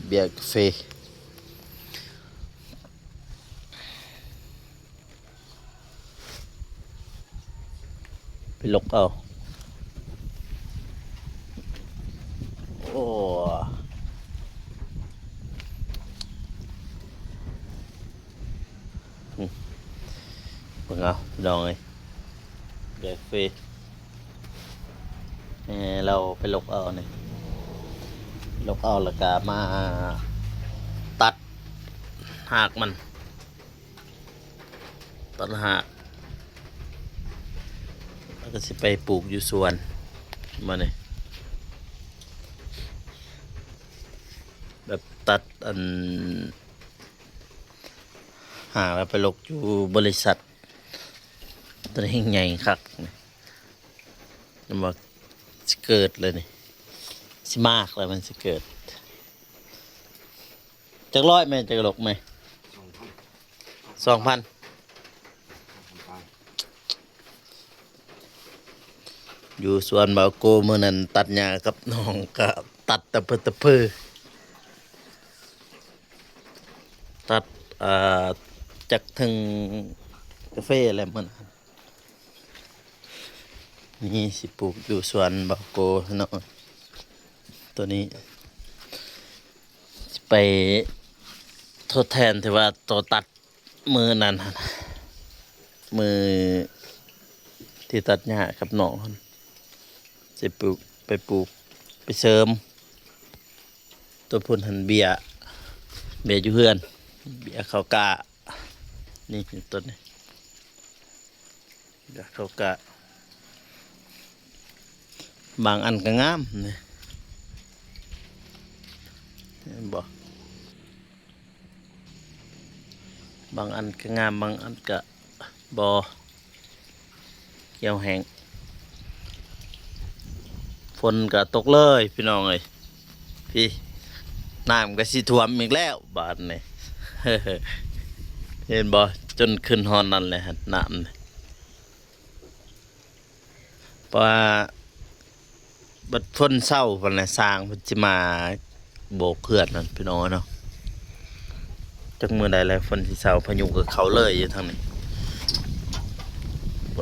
เบียร์กาแฟไปลกเอาโอ้เบิ่งเอาพี่น้องเอ้ยเบียร์กาแฟเราไปลกเอาเนี่ยลกเอาแล้วก็มาตัดหากมันตัดหากแล้วก็สิไปปลูกอยู่สวนมาเนี่ยแบบตัดอันหากแล้วไปลกอยู่บริษัทตัวนี้ใหญ่คักนี่มาสิเกิดเลยนี่สิมากเลยมันสิเกิดจักร้อยไหมจักลกไหม2,000อยู่สวนบ่าวโกมื้อนั้นตัดหญ้ากับน้องก็ตัดตะเพือตัดจากถึงกาแฟอะไรมันนี่สิปลูกอยู่สวนบ่าวโกเนาะตัวนี้ไปทดแทนที่ว่าตัวตัดมือนั้นมือที่ตัดหญ้ากับน้องจะปลูกไปเสริมตัวพุ่นหันเบียอยู่เฮือนเบียเขากะนี่ต้นนี้เบียเขากะบางอันก็งามนี่เห็นบ่บางอันก็งามบางอันก็บ่เหี่ยวแห้งฝนก็ตกเลยพี่น้องเอ้ยพี่น้ำก็สิท่วมอีกแล้วบาดนี่ เห็นบ่จนขึ้นฮอนนั่นเลยฮะน้ำนี่เพราะว่าบัดฝนเศร้าพุ่นน่ะสร้างเพิ่นสิมาโบกเขื่อนนั่นพี่น้องเนาะจักมื้อใดแล้วฝนสิเศร้าพายุก็เข้าเลยอยู่ทางนี้เ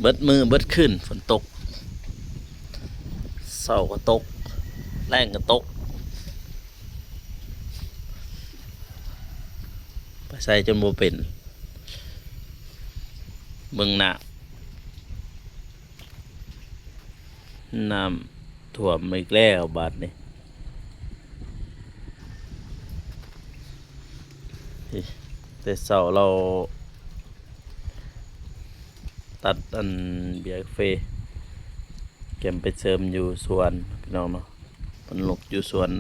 บิดมือเบิดคืนฝนตกเศร้าก็ตกแรงก็ตกไปใส่จนบ่เป็นเบิ่งน้ำท่วมอีกแล้วบาดนี้แต่เช้าเราตัดอันเบียร์กาแฟเก็บไปเสริมอยู่สวนพี่น้องเนาะมันลกอยู่สวน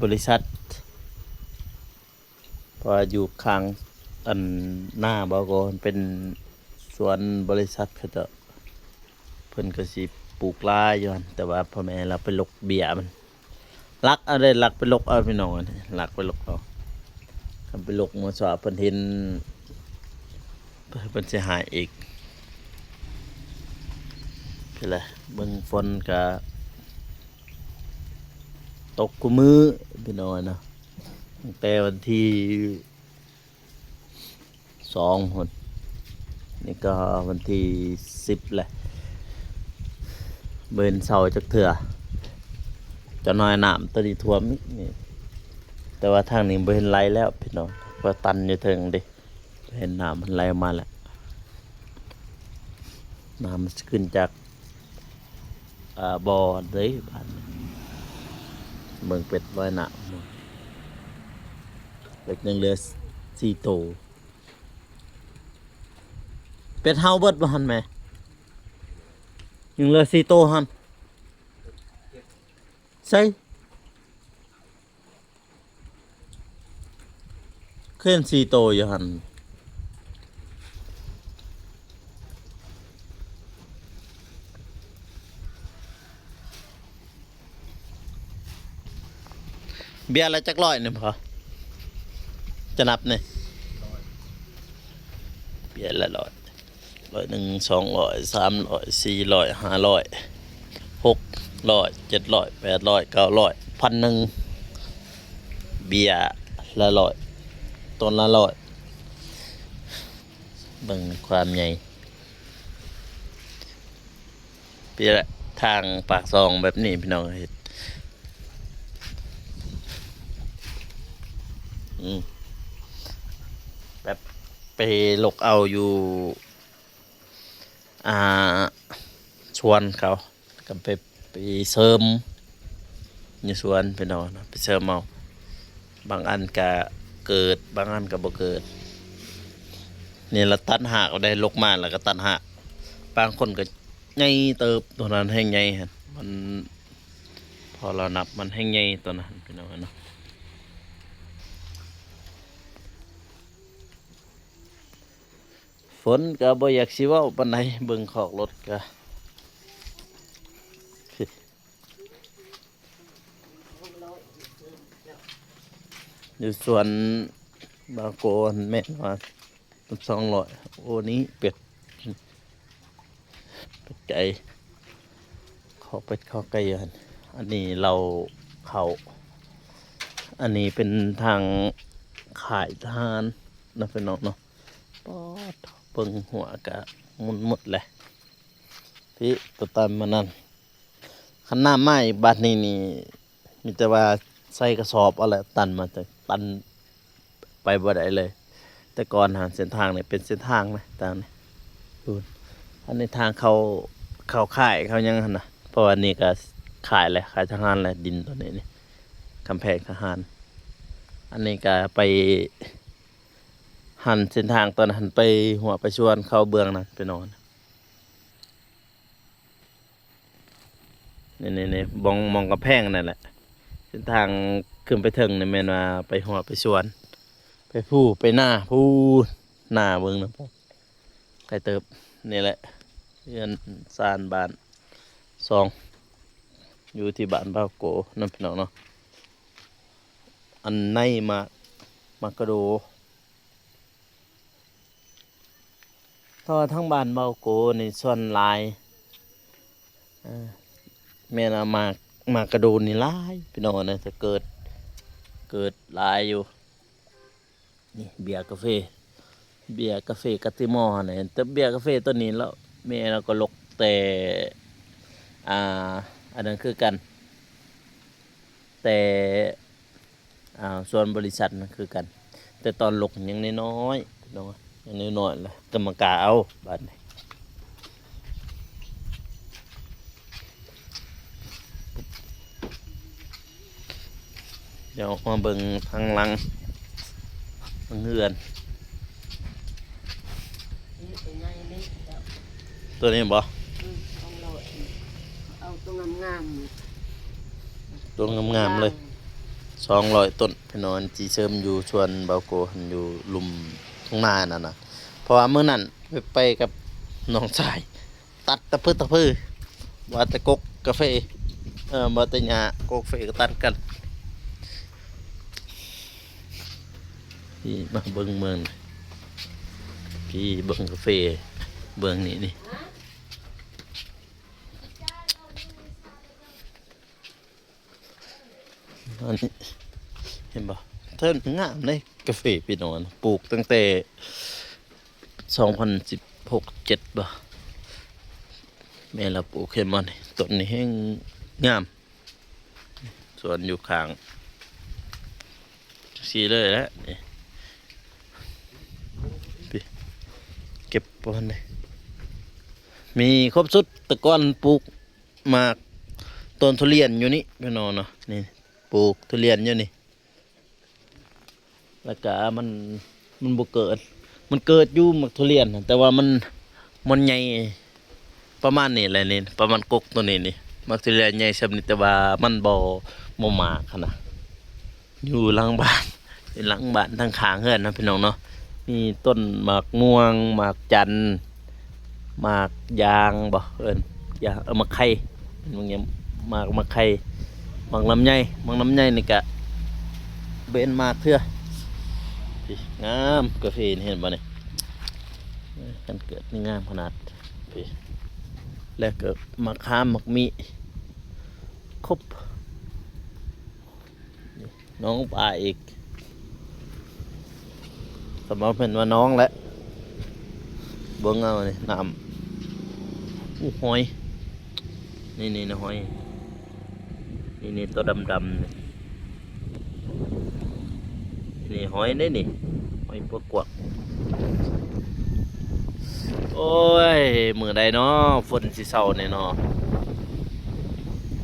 บริษัทเพราะอยู่ข้างอันหน้าบ่ก็เป็นสวนบริษัทเขาจะเพิ่นก็สิปลูกหลายอยู่หั่นแต่ว่าพ่อแม่เราไปลกเบียร์มันลักเอาได้ลักไปลกเอาพี่น้องลักไปลกเอาทำไปลกมื้อสอเพิ่นเห็นเพิ่นสิหายอีกคือล่ะเบิ่งฝนก็ตกกูมือพี่น้องเนาะตั้งแต่วันที่2พุ่นนี่ก็วันที่10แหละเบิ่นเสาจักเทื่อจะน้อยน้ำตัวนี้ท่วมอีกนี่แต่ว่าทางนี้บ่เห็นไหลแล้วพี่น้องเพราะตันอยู่เทิงเด้เห็นน้ำมันไหลออกมาแล้วน้ำมันขึ้นจากบ่อเลยบ้านเบิ่งเป็ดลอยน้ำเป็ดยังเหลือ4โตวเป็ดเฮาเบิดบ่หั่นแม่ยังเหลือ4โตวหั่นใส่เคลื่อน4โตวอยู่หั่นเบียร์ละจักร้อยนี่พอจะนับนี่เบียร์ละ100 100 200 300 400 500 6 600 700 800 900 1,000เบียร์ละร้อยต้นละร้อยเบิ่งความใหญ่พี่ละทางปากซองแบบนี้พี่น้องเฮ็ดแบบไปหลกเอาอยู่อ่าชวนเขาก็ไปเสริมอยู่สวนพี่น้องไปเสริมเอาบางอันก็เกิดบางอันก็บ่เกิดนี่ละตัดหากเอาได้ลกมาแล้วก็ตัดหากบางคนก็ใหญ่เติบตัวนั้นแห้งใหญ่ฮะมันพอเรานับมันแห้งใหญ่ตัวนั้นพี่น้องเนาะฝนก็บ่อยากสิเว้าปานใดเบิ่งขอกรถก็อยู่สวนบางโกนแม่นว่า200โอ้นี้เป็ดไก่ขอเป็ดข้อไก่อันนี้เราเขาอันนี้เป็นทางขายทหารนะพี่น้องเนาะปอดเบิ่งหัวกะมุนหมดเลยพี่ตัวตันมานั่นขันหน้าไม้บาดนี้นี่มีแต่ว่าใส่กระสอบอะไรตันมาแต่ตันไปบ่ได้เลย แต่ก่อนหาเส้นทางเนี่ยเป็นเส้นทางไหมตามนี้ดูอันในทางเขาค่ายเขายังหั่นนะเพราะวันนี้ก็ขายเลยขายทหารเลยดินตัวนี้นี่กำแพงทหาร อันนี้ก็ไปหันเส้นทางตอนหันไปหัวไปชวนเข้าเบืองนั่นไปนอนนี่มองกำแพงนั่นแหละเส้นทางขึ้นไปถึงนี่แม่นว่าไปหัวไปชวนไปผู้ไปหน้าผู้หน้าเบืองนะพ่อใครเติบนี่แหละเรือนซานบ้าน2อยู่ที่บ้านบ้าวโกนั่นพี่น้องเนาะอันในมากระโดเพราะว่าทั้งบ้านบ้าวโกนี่ส่วนหลายแม่นมากระโดนี่หลายพี่น้องนะจะเกิดหลายอยู่นี่เบียร์กาแฟกาติมอร์เนี่ยแต่เบียร์กาแฟตัวนี้แล้วแม่เราก็ลกแต่อ่าอันนั้นคือกันแต่ส่วนบริษัทนั่นคือกัน แต่ตอนลกยังน้อยๆน้องยังน้อยๆเลยกรรมการเอาบัดนี้เดี๋ยวมาเบิ่งทางหลังทางเฮือนตัวนี้บ่เอาตัวงาม ตัวงามๆเลย200ต้นพี่น้องจีเสริมอยู่ชวนเบาโกหันอยู่ลุมทุ่งนานั่นน่ะเพราะว่ามื้อนั้นไปกับน้องชายตัดตะพื้ว่าแต่กกกาแฟบ่แต่หญ้ากกกาแฟก็ตัดกันพี่มาเบิ่งเมืองพี่เบิ่งกาแฟเบิ่งนี่อันนี้เห็นบ่เทินงามเลยกาแฟพี่น้องปลูกตั้งแต่2016 7บ่แม่เราปลูกเห็นบ่นี่ต้นนี้แห้งงามสวนอยู่ข้างสีเลยแหละนี่พี่เก็บบ่ทันได้มีครบสุดแต่ก่อนปลูกหมากต้นทุเรียนอยู่นี่พี่น้องเนาะนี่ปลูกทุเรียนอยู่นี่แล้วก็มันบ่เกิดมันเกิดอยู่หมากทุเรียนน่ะแต่ว่ามันใหญ่ประมาณนี้แหละนี่ประมาณกกตัวนี้นี่หมากทุเรียนใหญ่ซำนี้แต่ว่ามันบ่มากหั้นน่ะอยู่หลังบ้านหลังบ้านทางข้างเฮือนนะพี่น้องเนาะมีต้นหมากม่วงหมากจันทร์หมากยางบ่เอิ้นยางหมากไข่บางอย่างหมากไข่หมากลำไยนี่ก็เบนมากเทื่อพี่งามกาแฟนี่เห็นบ่นี่กันเกิดนี่งามขนาดพี่แล้วก็มะขามมะมี ครบนี่น้องปลาอีกสมมติเป็นว่าน้องแล้วเบิ้งเอาเลยน้ำอู้หอยนี่นะหอยนี่ตัวดำๆนี่หอยนี่หอยพวกกวกโอ้ยมือใดเนาะฝนสิเศร้าเนี่ยเนาะ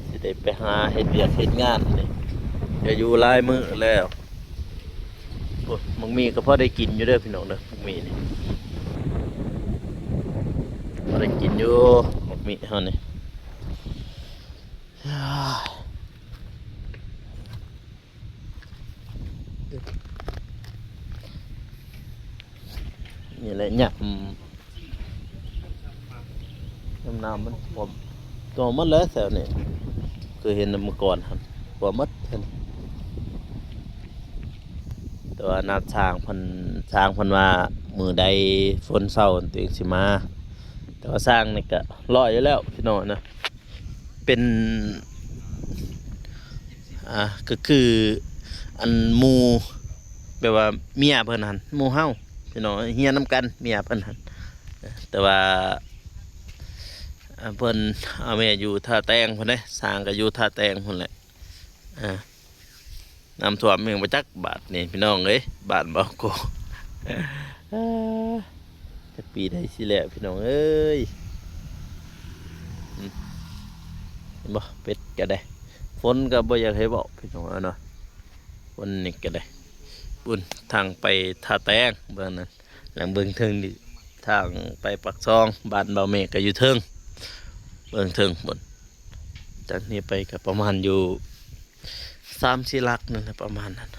สิได้ไปหาเฮ็ดเวียกเฮ็ดงานนี่จะอยู่หลายมื้อแล้วโอ้ยมังมีก็พอได้กินอยู่เด้อพี่น้องเด้อมังมีนี่พอได้กินอยู่มังมีเฮานี่นี่แหละหยักน้ำมันผมตัวมันแล้วแถวนี้เคยเห็นเมื่อก่อนครับว่ามัดเห็นแต่ว่านัดช้างพันว่ามือใดฝนเศร้าตัวเองสิมาแต่ว่าสร้างนี่ก็ลอยอยู่แล้วพี่น้องนะเป็นก็คืออันหมูแบบว่าเมียเพิ่นหันหมูเฮาพี่น้องเฮียน้ำกันเมียเพิ่นหันแต่ว่าเพิ่นเอาแม่อยู่ท่าแตงเพิ่นเด้สร้างก็อยู่ท่าแตงพุ่นแหละน้ำท่วมเมืองประจักษ์บาทนี่พี่น้องเอ้ยบาทบ่โกจะปีได้สิแล้วพี่น้องเอ้ยเห็นบ่เป็ดก็ได้ฝนก็บ่อยากให้บอกพี่น้องเนาะฝนนี่ก็ได้บุญทางไปท่าแตงเบื้องนั้นหลังเบื้องเทิงนี่ทางไปปักซองบ้านเบาเมฆก็อยู่เทิงเบื้องเทิงบนจากนี้ไปก็ประมาณอยู่3-4 ลักนั่นแหละประมาณนั้น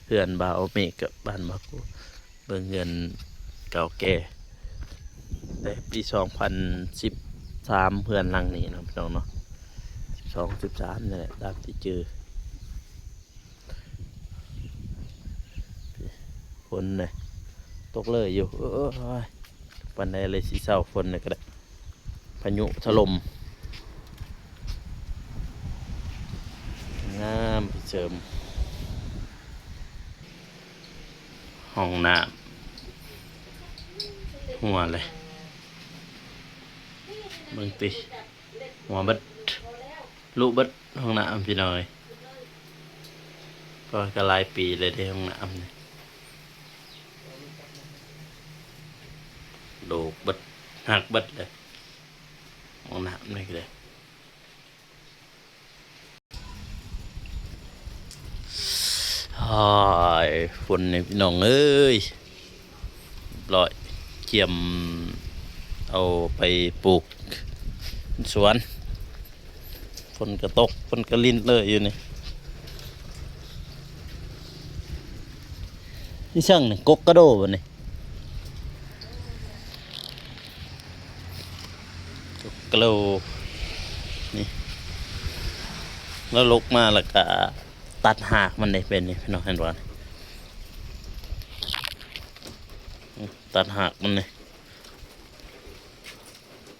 เฮือนเบาเมฆกับบ้านบากูเบื้องเงินเก่าแก่แต่ปี2013เฮือนหลังนี้เนาะพี่น้องเนาะ12-13นี่แหละตามที่เจอฝนเลยตกเลยอยู่ปันใดเลยสีเศร้าฝนเลยก็ได้พายุถล่มงามไปเสริมห้องน้ำหัวเลยมึงตีหัวบัดลูกบัดห้องน้ำพี่น้อยก็หลายปีเลยที่ห้องน้ำนี่โดกบัดหักบัดเลยห้องน้ำนี่เลยฝนนี่พี่น้องเอ้ยปล่อยเกี่ยมเอาไปปลูกสวนฝนก็ตกฝนก็ลิ้นเลยอยู่นี่นี่ช่างนี่กกกระโดดบ่นี่กกกระโดดนี่แล้วลุกมาแล้วก็ตัดหากมันได้เป็นนี่พี่น้องเห็นบ่ตัดหากมันเลย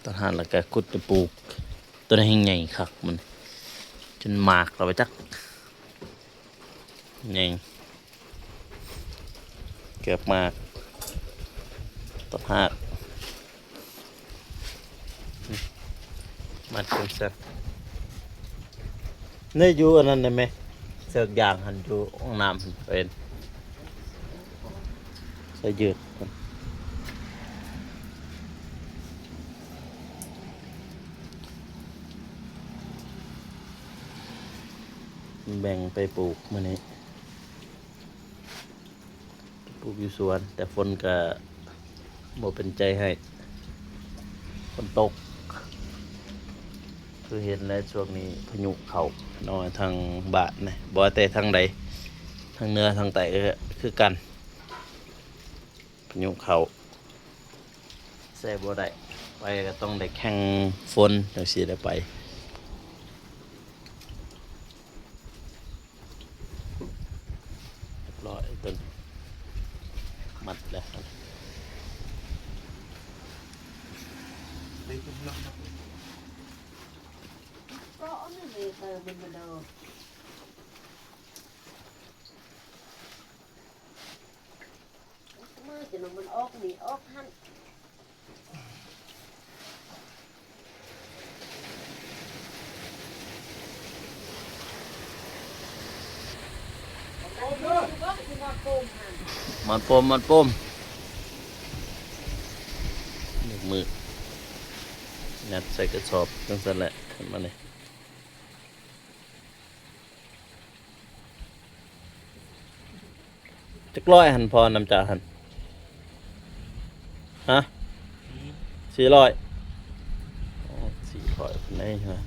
ตัดหากแล้วก็ขุดไปปลูกตัวนี้ใหญ่คักมันจนหมากเราไปจักใหญ่เกือบมากตัดหากมัดเป็นเส้นนี่อยู่อันนั้นได้ไหมเสือกยางหันอยู่ห้องน้ำเป็นใส่ยืดแบ่งไปปลูกมื้อนี้ปลูกอยู่สวนแต่ฝนก็บ่เป็นใจให้ฝนตกคือเห็นแล้วช่วงนี้พายุเข้าน้อยทางบ้านนะบ่แต่ทางใดทางเหนือทางใต้ก็คือกันพายุเข้าแซ่บ่ได้ไปก็ต้องได้แข่งฝนจังซี่ได้ไปร้อยต้นมัดแล้ว นี่มีเธอมันมาดูมือจะนมันออกนี่ออกหันได้ดูก็จะมาโกงหัน มันปมนี่มือยัดใส่กระสอบจังซั่นแหละขึ้นมานี่จักร้อยหันพอน้ำจ่าหันฮะ400อ๋อ400คนไหนฮะ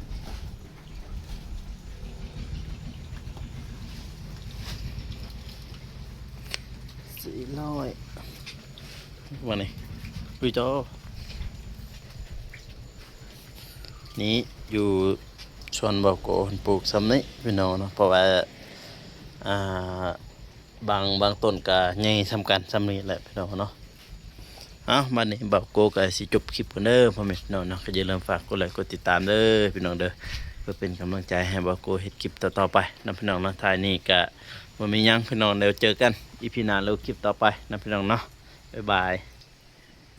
400มานี่อุ้ยโจนี่อยู่ชวนบอกโกนปลูกซ้ำนี้พี่น้องเนาะเพราะว่าอ่าบางต้นก็ใหญ่สำคัญซ้ำนี้แหละพี่น้องเนาะเอามานี่บอกโกก็สิจบคลิปกันเด้อพ่อแม่พี่น้องเนาะก็อย่าลืมฝากกดไลค์กดติดตามเด้อพี่น้องเด้อเพื่อเป็นกำลังใจให้บอกโกเฮ็ดคลิปต่อๆไปนะพี่น้องเนาะท้ายนี้ก็บ่มีหยังพี่น้องเดี๋ยวเจอกันอีพีหน้าแล้วคลิปต่อไปนะพี่น้องเนาะบ๊ายบาย